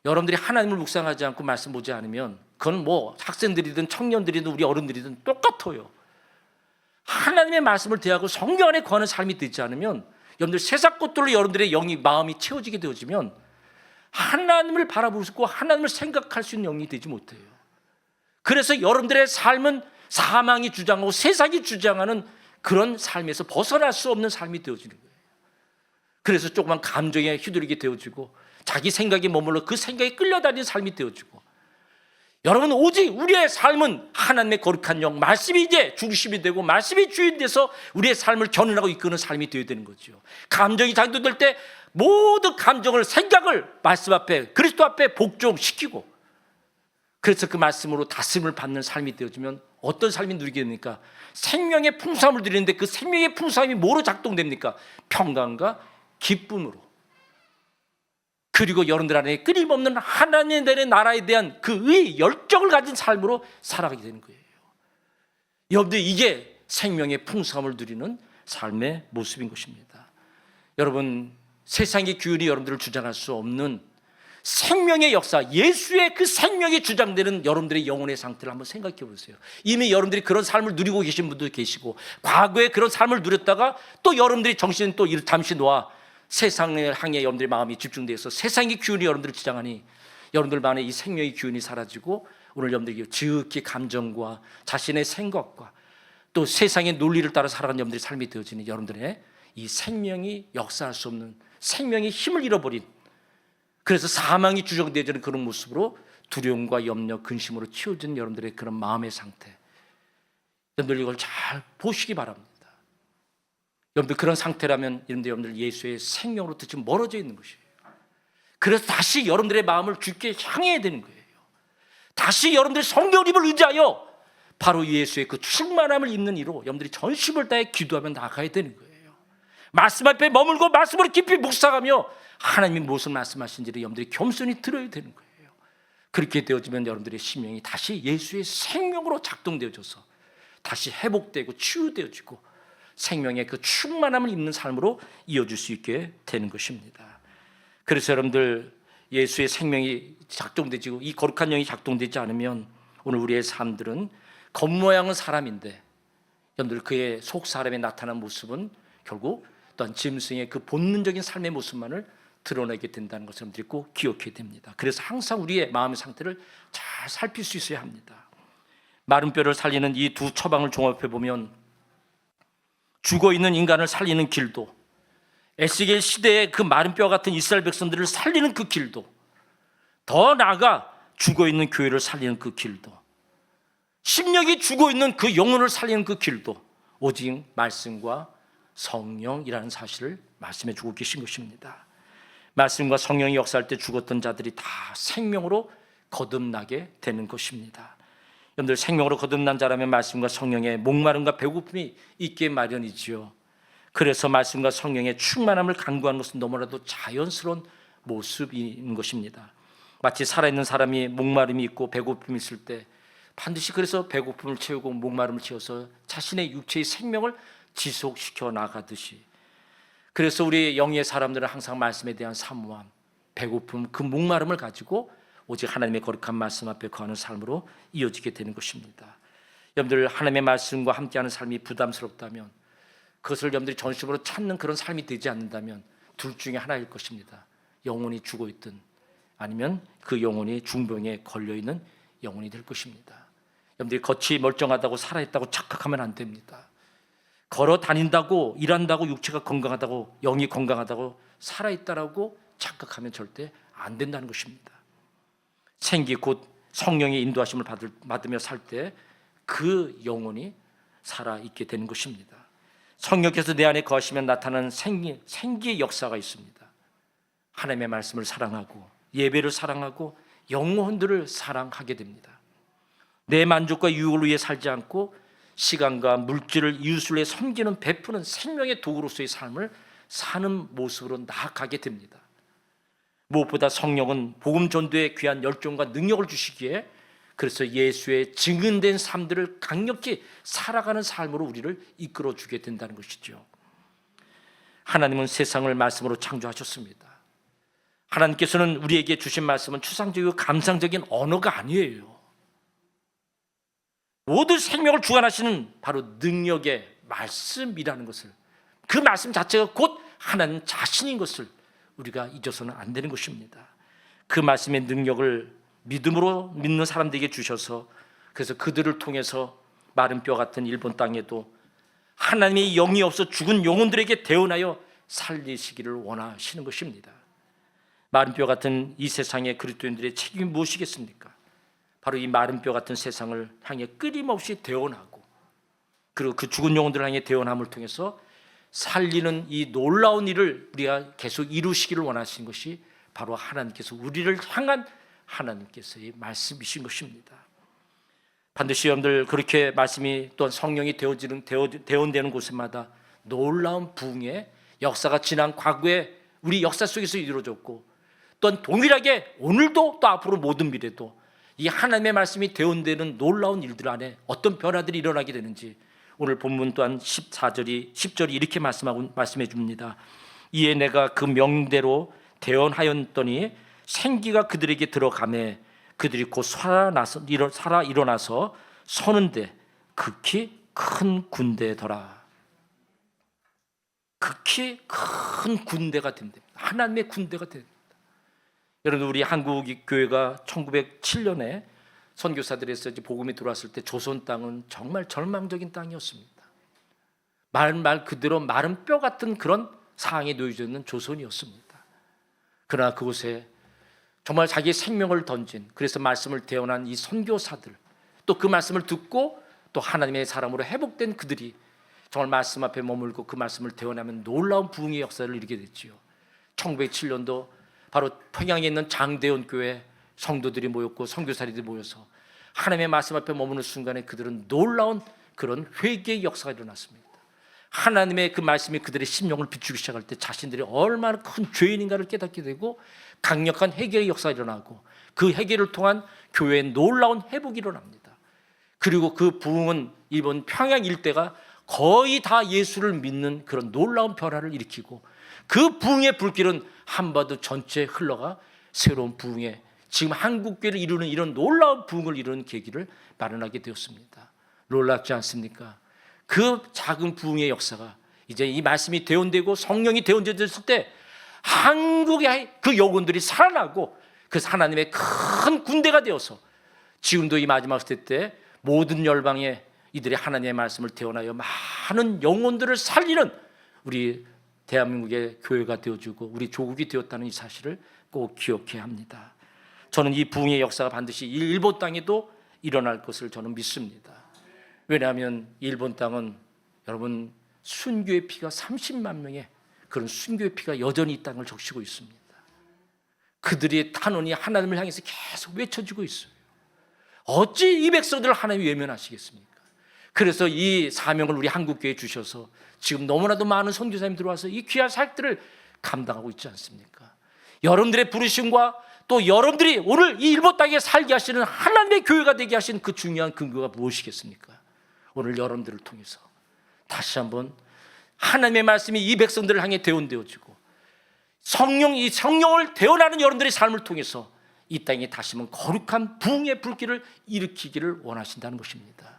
A: 여러분들이 하나님을 묵상하지 않고 말씀 보지 않으면 그건 뭐 학생들이든 청년들이든 우리 어른들이든 똑같아요. 하나님의 말씀을 대하고 성령 안에 거하는 삶이 되지 않으면 여러분들 세상 것들로 여러분들의 마음이 채워지게 되어지면 하나님을 바라보고 하나님을 생각할 수 있는 영이 되지 못해요. 그래서 여러분들의 삶은 사망이 주장하고 세상이 주장하는 그런 삶에서 벗어날 수 없는 삶이 되어지는 거예요. 그래서 조그만 감정에 휘둘리게 되어지고 자기 생각에 머물러 그 생각에 끌려다니는 삶이 되어지고, 여러분 오직 우리의 삶은 하나님의 거룩한 영, 말씀이 이제 중심이 되고 말씀이 주인 돼서 우리의 삶을 견인하고 이끄는 삶이 되어야 되는 거죠. 감정이 작동될 때 모든 감정을, 생각을 말씀 앞에, 그리스도 앞에 복종시키고, 그래서 그 말씀으로 다스림을 받는 삶이 되어지면 어떤 삶이 누리게 됩니까? 생명의 풍성함을 누리는데 그 생명의 풍성함이 뭐로 작동됩니까? 평강과 기쁨으로, 그리고 여러분들 안에 끊임없는 하나님의 나라에 대한 그 의 열정을 가진 삶으로 살아가게 되는 거예요. 여러분들 이게 생명의 풍성함을 누리는 삶의 모습인 것입니다. 여러분, 세상의 기운이 여러분들을 주장할 수 없는 생명의 역사, 예수의 그 생명이 주장되는 여러분들의 영혼의 상태를 한번 생각해 보세요. 이미 여러분들이 그런 삶을 누리고 계신 분도 계시고, 과거에 그런 삶을 누렸다가 또 여러분들이 정신은 또 잠시 놓아 세상을 향해 여러분들의 마음이 집중되어서 세상의 기운이 여러분들을 주장하니 여러분들 안에 이 생명의 기운이 사라지고, 오늘 여러분들이 지극히 감정과 자신의 생각과 또 세상의 논리를 따라 살아가는 여러분들의 삶이 되어지는 여러분들의 이 생명이 역사할 수 없는 생명의 힘을 잃어버린, 그래서 사망이 주정되어지는 그런 모습으로 두려움과 염려, 근심으로 치워진 여러분들의 그런 마음의 상태, 여러분들 이걸 잘 보시기 바랍니다. 여러분들 그런 상태라면 여러분들 예수의 생명으로부터 지금 멀어져 있는 것이에요. 그래서 다시 여러분들의 마음을 주께 향해야 되는 거예요. 다시 여러분들의 성령님을 의지하여 바로 예수의 그 충만함을 입는 이로 여러분들이 전심을 다해 기도하며 나아가야 되는 거예요. 말씀 앞에 머물고 말씀으로 깊이 묵상하며 하나님이 무엇을 말씀하신지를 여러분들이 겸손히 들어야 되는 거예요. 그렇게 되어지면 여러분들의 심령이 다시 예수의 생명으로 작동되어져서 다시 회복되고 치유되어지고 생명의 그 충만함을 입는 삶으로 이어질 수 있게 되는 것입니다. 그래서 여러분들, 예수의 생명이 작동되지고 이 거룩한 영이 작동되지 않으면 오늘 우리의 삶들은 겉모양은 사람인데 여러분들 그의 속 사람에 나타난 모습은 결국 또한 짐승의 그 본능적인 삶의 모습만을 드러내게 된다는 것을 여러분들이 꼭 기억해야 됩니다. 그래서 항상 우리의 마음의 상태를 잘 살필 수 있어야 합니다. 마른 뼈를 살리는 이 두 처방을 종합해 보면 죽어있는 인간을 살리는 길도, 에스겔 시대의 그 마른 뼈 같은 이스라엘 백성들을 살리는 그 길도, 더 나아가 죽어있는 교회를 살리는 그 길도, 심령이 죽어있는 그 영혼을 살리는 그 길도 오직 말씀과 성령이라는 사실을 말씀해 주고 계신 것입니다. 말씀과 성령이 역사할 때 죽었던 자들이 다 생명으로 거듭나게 되는 것입니다. 여러분들, 생명으로 거듭난 자라면 말씀과 성령의 목마름과 배고픔이 있게 마련이지요. 그래서 말씀과 성령의 충만함을 간구하는 것은 너무나도 자연스러운 모습인 것입니다. 마치 살아있는 사람이 목마름이 있고 배고픔이 있을 때 반드시 그래서 배고픔을 채우고 목마름을 채워서 자신의 육체의 생명을 지속시켜 나가듯이, 그래서 우리 영의 사람들은 항상 말씀에 대한 사모함, 배고픔, 그 목마름을 가지고 오직 하나님의 거룩한 말씀 앞에 거하는 삶으로 이어지게 되는 것입니다. 여러분들, 하나님의 말씀과 함께하는 삶이 부담스럽다면, 그것을 여러분들이 전심으로 찾는 그런 삶이 되지 않는다면 둘 중에 하나일 것입니다. 영혼이 죽어있든 아니면 그 영혼이 중병에 걸려있는 영혼이 될 것입니다. 여러분들이 겉이 멀쩡하다고 살아있다고 착각하면 안 됩니다. 걸어 다닌다고, 일한다고, 육체가 건강하다고, 영이 건강하다고 살아있다라고 착각하면 절대 안 된다는 것입니다. 생기 곧 성령의 인도하심을 받으며 살 때 그 영혼이 살아있게 되는 것입니다. 성령께서 내 안에 거하시면 나타나는 생기의 역사가 있습니다. 하나님의 말씀을 사랑하고 예배를 사랑하고 영혼들을 사랑하게 됩니다. 내 만족과 유혹을 위해 살지 않고 시간과 물질을 이웃을 위해 섬기는, 베푸는 생명의 도구로서의 삶을 사는 모습으로 나아가게 됩니다. 무엇보다 성령은 복음 전도에 귀한 열정과 능력을 주시기에, 그래서 예수의 증인된 삶들을 강력히 살아가는 삶으로 우리를 이끌어주게 된다는 것이죠. 하나님은 세상을 말씀으로 창조하셨습니다. 하나님께서는 우리에게 주신 말씀은 추상적이고 감상적인 언어가 아니에요. 모든 생명을 주관하시는 바로 능력의 말씀이라는 것을, 그 말씀 자체가 곧 하나님 자신인 것을 우리가 잊어서는 안 되는 것입니다. 그 말씀의 능력을 믿음으로 믿는 사람들에게 주셔서, 그래서 그들을 통해서 마른 뼈 같은 일본 땅에도 하나님의 영이 없어 죽은 영혼들에게 대언하여 살리시기를 원하시는 것입니다. 마른 뼈 같은 이 세상의 그리스도인들의 책임이 무엇이겠습니까? 바로 이 마른 뼈 같은 세상을 향해 끊임없이 대언하고, 그리고 그 죽은 영혼들을 향해 대언함을 통해서 살리는 이 놀라운 일을 우리가 계속 이루시기를 원하신 것이 바로 하나님께서 우리를 향한 하나님께서의 말씀이신 것입니다. 반드시 여러분들 그렇게 말씀이 또한 성령이 대언되는 곳마다 놀라운 부흥의 역사가 지난 과거에 우리 역사 속에서 이루어졌고, 또한 동일하게 오늘도 또 앞으로 모든 미래도 이 하나님의 말씀이 대언되는 놀라운 일들 안에 어떤 변화들이 일어나게 되는지 오늘 본문 또한 10절이 이렇게 말씀해 줍니다. 이에 내가 그 명대로 대언하였더니 생기가 그들에게 들어가매 그들이 곧 살아 일어나서 서는데 극히 큰 군대더라. 극히 큰 군대가 된답니다. 하나님의 군대가 됩니다. 여러분, 우리 한국 교회가 1907년에 선교사들에서 복음이 들어왔을 때 조선 땅은 정말 절망적인 땅이었습니다. 말 그대로 마른 뼈 같은 그런 상황에 놓여져 있는 조선이었습니다. 그러나 그곳에 정말 자기의 생명을 던진, 그래서 말씀을 대언한 이 선교사들, 또 그 말씀을 듣고 또 하나님의 사람으로 회복된 그들이 정말 말씀 앞에 머물고 그 말씀을 대언하면 놀라운 부흥의 역사를 이루게 됐지요. 1907년도 바로 평양에 있는 장대원 교회 성도들이 모였고 선교사들이 모여서 하나님의 말씀 앞에 머무는 순간에 그들은 놀라운 그런 회개의 역사가 일어났습니다. 하나님의 그 말씀이 그들의 심령을 비추기 시작할 때 자신들이 얼마나 큰 죄인인가를 깨닫게 되고 강력한 회개의 역사가 일어나고 그 회개를 통한 교회의 놀라운 회복이 일어납니다. 그리고 그 부흥은 이번 평양 일대가 거의 다 예수를 믿는 그런 놀라운 변화를 일으키고 그 부흥의 불길은 한반도 전체에 흘러가 새로운 부흥의 지금 한국교회를 이루는 이런 놀라운 부흥을 이루는 계기를 마련하게 되었습니다. 놀랍지 않습니까? 그 작은 부흥의 역사가 이제 이 말씀이 대언되고 성령이 대언되었을 때 한국의 그 영혼들이 살아나고 그 하나님의 큰 군대가 되어서 지금도 이 마지막 시대 때 모든 열방에 이들이 하나님의 말씀을 대언하여 많은 영혼들을 살리는 우리 대한민국의 교회가 되어주고 우리 조국이 되었다는 이 사실을 꼭 기억해야 합니다. 저는 이 부흥의 역사가 반드시 일본 땅에도 일어날 것을 저는 믿습니다. 왜냐하면 일본 땅은 여러분 순교의 피가 30만 명의 그런 순교의 피가 여전히 이 땅을 적시고 있습니다. 그들의 탄원이 하나님을 향해서 계속 외쳐지고 있어요. 어찌 이 백성들을 하나님이 외면하시겠습니까? 그래서 이 사명을 우리 한국교회에 주셔서 지금 너무나도 많은 선교사님이 들어와서 이 귀한 사역들을 감당하고 있지 않습니까? 여러분들의 부르심과 또 여러분들이 오늘 이 일본 땅에 살게 하시는 하나님의 교회가 되게 하신 그 중요한 근거가 무엇이겠습니까? 오늘 여러분들을 통해서 다시 한번 하나님의 말씀이 이 백성들을 향해 대언되어지고 이 성령을 대언하는 여러분들의 삶을 통해서 이 땅에 다시 한번 거룩한 부흥의 불길을 일으키기를 원하신다는 것입니다.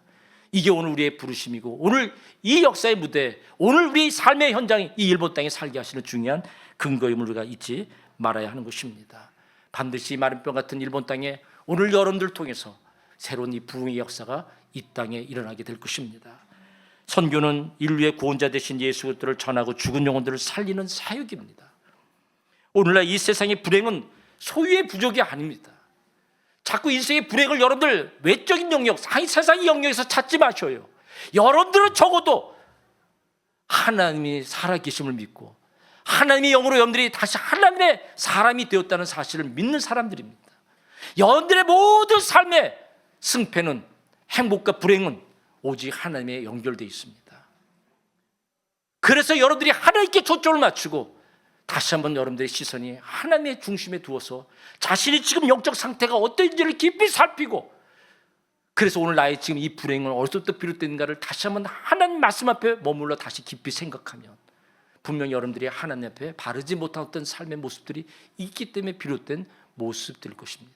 A: 이게 오늘 우리의 부르심이고 오늘 이 역사의 무대, 오늘 우리 삶의 현장이 이 일본 땅에 살게 하시는 중요한 근거임을 우리가 잊지 말아야 하는 것입니다. 반드시 마른 뼈 같은 일본 땅에 오늘 여러분들을 통해서 새로운 이 부흥의 역사가 이 땅에 일어나게 될 것입니다. 선교는 인류의 구원자 되신 예수 그리스도를 전하고 죽은 영혼들을 살리는 사역입니다. 오늘날 이 세상의 불행은 소유의 부족이 아닙니다. 자꾸 인생의 불행을 여러분들 외적인 영역, 세상의 영역에서 찾지 마셔요. 여러분들은 적어도 하나님이 살아계심을 믿고 하나님의 영으로 여러분들이 다시 하나님의 사람이 되었다는 사실을 믿는 사람들입니다. 여러분들의 모든 삶의 승패는, 행복과 불행은 오직 하나님에 연결되어 있습니다. 그래서 여러분들이 하나님께 초점을 맞추고 다시 한번 여러분들의 시선이 하나님의 중심에 두어서 자신이 지금 영적 상태가 어떤지를 깊이 살피고, 그래서 오늘 나의 지금 이 불행은 어디서부터 비롯된가를 다시 한번 하나님 말씀 앞에 머물러 다시 깊이 생각하면 분명히 여러분들이 하나님 앞에 바르지 못한 어떤 삶의 모습들이 있기 때문에 비롯된 모습들일 것입니다.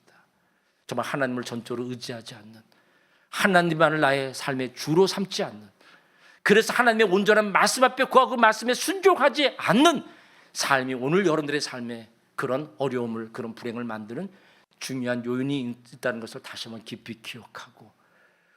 A: 정말 하나님을 전적으로 의지하지 않는, 하나님만을 나의 삶의 주로 삼지 않는, 그래서 하나님의 온전한 말씀 앞에 구하고 말씀에 순종하지 않는 삶이 오늘 여러분들의 삶에 그런 어려움을, 그런 불행을 만드는 중요한 요인이 있다는 것을 다시 한번 깊이 기억하고,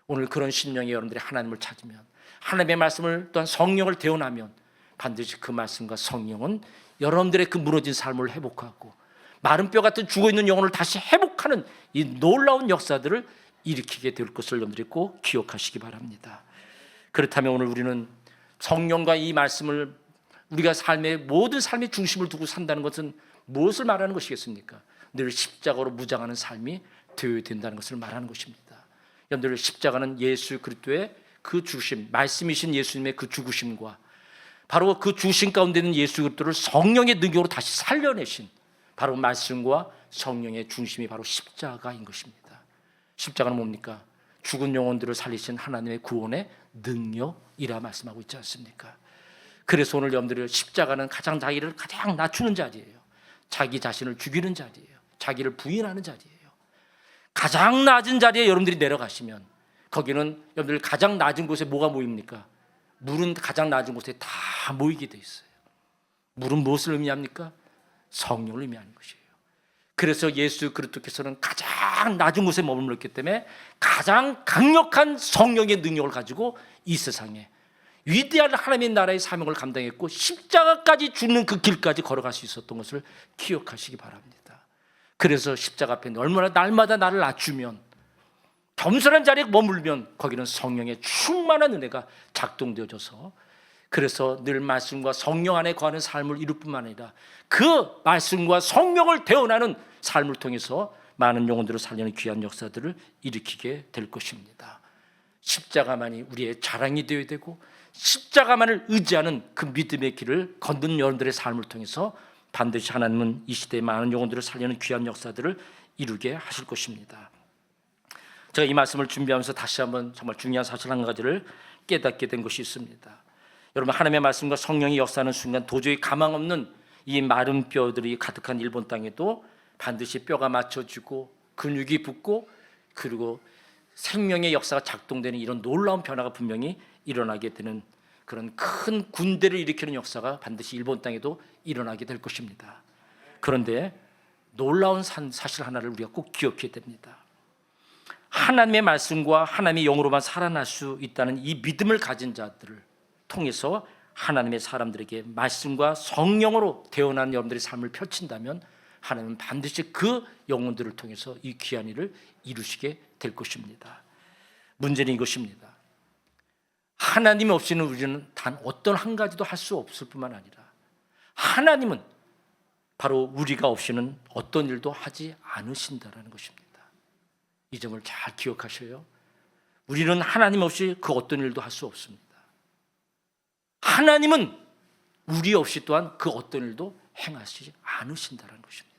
A: 오늘 그런 심령에 여러분들이 하나님을 찾으면, 하나님의 말씀을 또한 성령을 대언하면 반드시 그 말씀과 성령은 여러분들의 그 무너진 삶을 회복하고 마른 뼈 같은 죽어있는 영혼을 다시 회복하는 이 놀라운 역사들을 일으키게 될 것을 여러분들이 꼭 기억하시기 바랍니다. 그렇다면 오늘 우리는 성령과 이 말씀을 우리가 모든 삶의 중심을 두고 산다는 것은 무엇을 말하는 것이겠습니까? 늘 십자가로 무장하는 삶이 되어야 된다는 것을 말하는 것입니다. 여러분들, 십자가는 예수 그리스도의 그 죽으심, 말씀이신 예수님의 그 죽으심과 바로 그 죽으심 가운데 있는 예수 그리스도를 성령의 능력으로 다시 살려내신 바로 말씀과 성령의 중심이 바로 십자가인 것입니다. 십자가는 뭡니까? 죽은 영혼들을 살리신 하나님의 구원의 능력이라 말씀하고 있지 않습니까? 그래서 오늘 여러분들이 십자가는 가장 자기를 가장 낮추는 자리예요. 자기 자신을 죽이는 자리예요. 자기를 부인하는 자리예요. 가장 낮은 자리에 여러분들이 내려가시면 거기는 여러분들 가장 낮은 곳에 뭐가 모입니까? 물은 가장 낮은 곳에 다 모이게 돼 있어요. 물은 무엇을 의미합니까? 성령을 의미하는 것이에요. 그래서 예수 그리스도께서는 가장 낮은 곳에 머물렀기 때문에 가장 강력한 성령의 능력을 가지고 이 세상에 위대한 하나님의 나라의 사명을 감당했고 십자가까지 죽는 그 길까지 걸어갈 수 있었던 것을 기억하시기 바랍니다. 그래서 십자가 앞에 얼마나 날마다 나를 낮추면, 겸손한 자리에 머물면 거기는 성령의 충만한 은혜가 작동되어져서, 그래서 늘 말씀과 성령 안에 거하는 삶을 이룰 뿐만 아니라 그 말씀과 성령을 대언하는 삶을 통해서 많은 영혼들을 살리는 귀한 역사들을 일으키게 될 것입니다. 십자가만이 우리의 자랑이 되어야 되고 십자가만을 의지하는 그 믿음의 길을 걷는 여러분들의 삶을 통해서 반드시 하나님은 이 시대의 많은 영혼들을 살리는 귀한 역사들을 이루게 하실 것입니다. 제가 이 말씀을 준비하면서 다시 한번 정말 중요한 사실 한 가지를 깨닫게 된 것이 있습니다. 여러분, 하나님의 말씀과 성령이 역사하는 순간 도저히 가망 없는 이 마른 뼈들이 가득한 일본 땅에도 반드시 뼈가 맞춰지고 근육이 붙고 그리고 생명의 역사가 작동되는 이런 놀라운 변화가 분명히 일어나게 되는 그런 큰 군대를 일으키는 역사가 반드시 일본 땅에도 일어나게 될 것입니다. 그런데 놀라운 사실 하나를 우리가 꼭 기억해야 됩니다. 하나님의 말씀과 하나님의 영으로만 살아날 수 있다는 이 믿음을 가진 자들을 통해서 하나님의 사람들에게 말씀과 성령으로 태어난 여러분들의 삶을 펼친다면 하나님은 반드시 그 영혼들을 통해서 이 귀한 일을 이루시게 될 것입니다. 문제는 이것입니다. 하나님 없이는 우리는 단 어떤 한 가지도 할 수 없을 뿐만 아니라 하나님은 바로 우리가 없이는 어떤 일도 하지 않으신다라는 것입니다. 이 점을 잘 기억하셔요. 우리는 하나님 없이 그 어떤 일도 할 수 없습니다. 하나님은 우리 없이 또한 그 어떤 일도 행하시지 않으신다는 것입니다.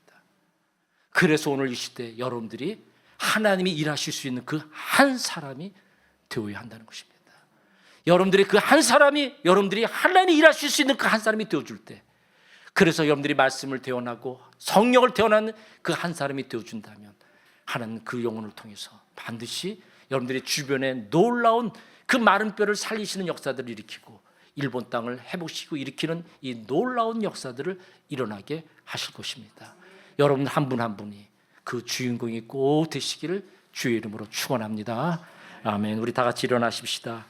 A: 그래서 오늘 이 시대 여러분들이 하나님이 일하실 수 있는 그 한 사람이 되어야 한다는 것입니다. 여러분들이 그 한 사람이, 여러분들이 하나님이 일하실 수 있는 그 한 사람이 되어줄 때, 그래서 여러분들이 말씀을 대언하고 성령을 대언하는 그 한 사람이 되어준다면 하나님은 그 영혼을 통해서 반드시 여러분들의 주변에 놀라운 그 마른 뼈를 살리시는 역사들을 일으키고 일본 땅을 회복시키고 일으키는 이 놀라운 역사들을 일어나게 하실 것입니다. 여러분 한 분 한 분이 그 주인공이 꼭 되시기를 주의 이름으로 축원합니다. 아멘. 우리 다 같이 일어나십시다.